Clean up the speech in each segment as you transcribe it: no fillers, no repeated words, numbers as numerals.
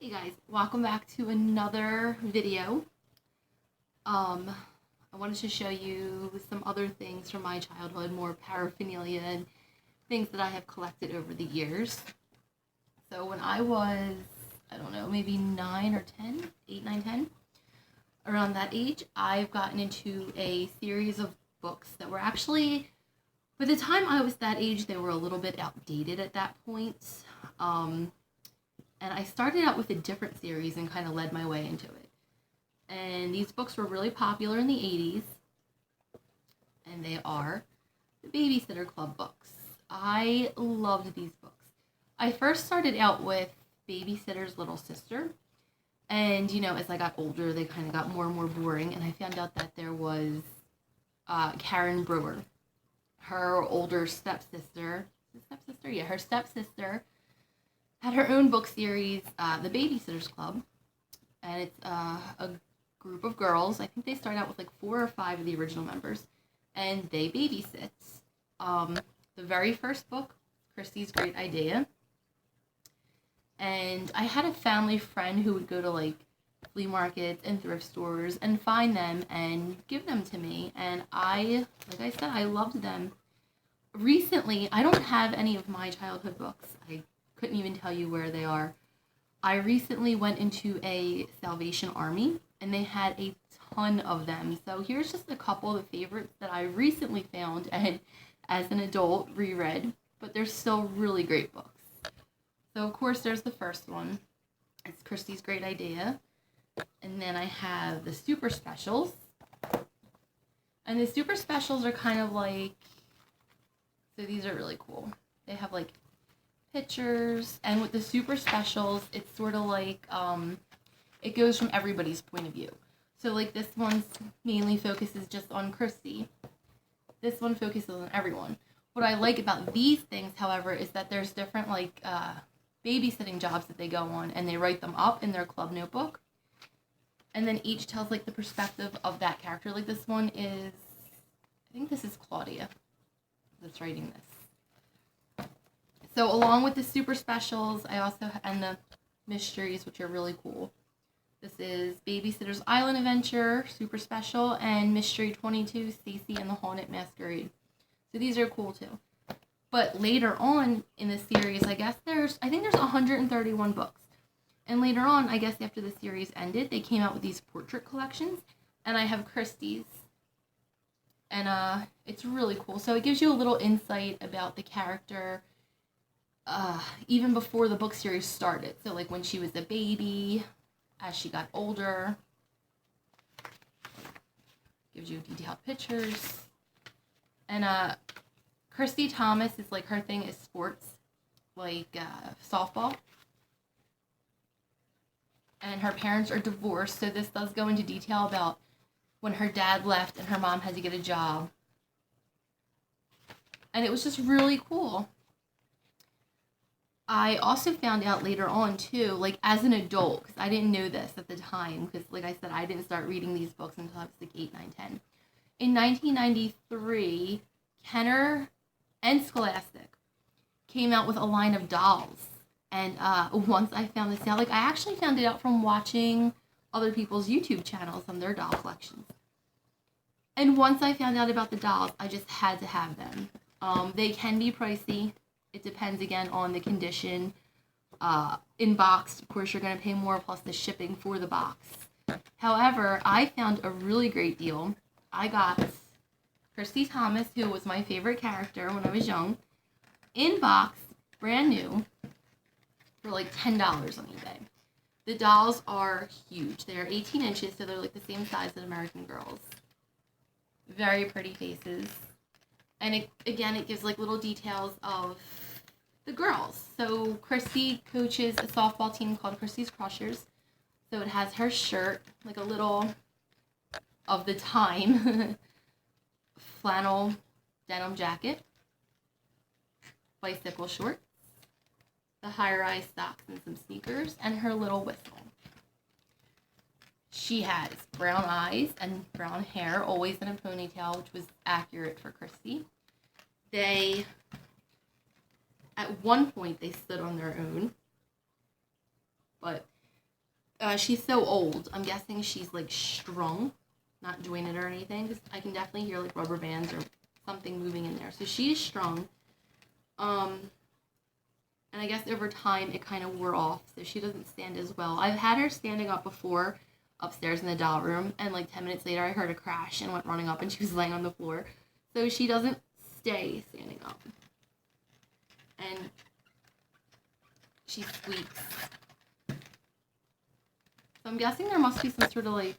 Hey guys, welcome back to another video. I wanted to show you some other things from my childhood, more paraphernalia and things that I have collected over the years. So when I was, I don't know, maybe 9 or 10, 8, 9, 10, around that age, I've gotten into a series of books that were actually, by the time I was that age, they were a little bit outdated at that point. And I started out with a different series and kind of led my way into it. And these books were really popular in the 80s. And they are the Babysitter Club books. I loved these books. I first started out with Babysitter's Little Sister. And, you know, as I got older, they kind of got more and more boring. And I found out that there was Karen Brewer, her older stepsister. Stepsister? Yeah, her stepsister had her own book series, The Babysitters Club, and it's a group of girls. I think they start out with like 4 or 5 of the original members, and they babysit. The very first book, Kristy's Great Idea, and I had a family friend who would go to like flea markets and thrift stores and find them and give them to me, and like I said, I loved them. Recently, I don't have any of my childhood books. I couldn't even tell you where they are. I recently went into a Salvation Army and they had a ton of them. So here's just a couple of the favorites that I recently found and as an adult reread, but they're still really great books. So of course there's the first one. It's Kristy's Great Idea. And then I have the Super Specials. And the Super Specials are kind of like, so these are really cool. They have like pictures, and with the Super Specials, it's sort of like, it goes from everybody's point of view. So like this one's mainly focuses just on Kristy. This one focuses on everyone. What I like about these things, however, is that there's different like babysitting jobs that they go on, and they write them up in their club notebook. And then each tells like the perspective of that character. Like this one is, I think this is Claudia that's writing this. So along with the Super Specials, I also, and the mysteries, which are really cool. This is Babysitter's Island Adventure, Super Special, and Mystery 22, Stacy and the Haunted Masquerade. So these are cool too. But later on in the series, I think there's 131 books. And later on, I guess after the series ended, they came out with these portrait collections. And I have Kristy's. And it's really cool. So it gives you a little insight about the character, even before the book series started. So like when she was a baby, as she got older, gives you detailed pictures. And Kristy Thomas is like, her thing is sports, like softball. And her parents are divorced, so this does go into detail about when her dad left and her mom had to get a job. And it was just really cool. I also found out later on, too, like, as an adult, because I didn't know this at the time, because, like I said, I didn't start reading these books until I was, like, 8, 9, 10. In 1993, Kenner and Scholastic came out with a line of dolls. And once I found this out, like, I actually found it out from watching other people's YouTube channels on their doll collections. And once I found out about the dolls, I just had to have them. They can be pricey. It depends, again, on the condition. In box, of course, you're going to pay more, plus the shipping for the box. However, I found a really great deal. I got Kristy Thomas, who was my favorite character when I was young, in box, brand new, for like $10 on eBay. The dolls are huge. They're 18 inches, so they're like the same size as American Girls. Very pretty faces. And it gives like little details of the girls. So Kristy coaches a softball team called Kristy's Crushers. So it has her shirt, like a little of the time flannel denim jacket, bicycle shorts, the high-rise socks and some sneakers, and her little whistle. She has brown eyes and brown hair, always in a ponytail, which was accurate for Kristy. At one point, they stood on their own, but She's so old. I'm guessing she's like strung, not jointed or anything. 'Cause I can definitely hear like rubber bands or something moving in there. So she's strung. And I guess over time it kind of wore off, so she doesn't stand as well. I've had her standing up before upstairs in the doll room, and like 10 minutes later I heard a crash and went running up and she was laying on the floor. So she doesn't stay standing up. And she squeaks. So I'm guessing there must be some sort of like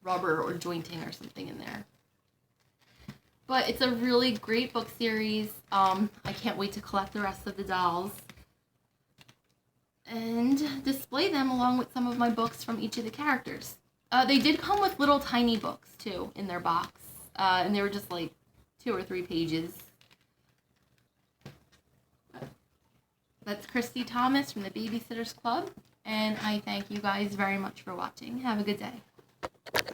rubber or jointing or something in there. But it's a really great book series. I can't wait to collect the rest of the dolls and display them along with some of my books from each of the characters. They did come with little tiny books too in their box, and they were just like 2 or 3 pages. That's Kristy Thomas from the Babysitters Club, and I thank you guys very much for watching. Have a good day.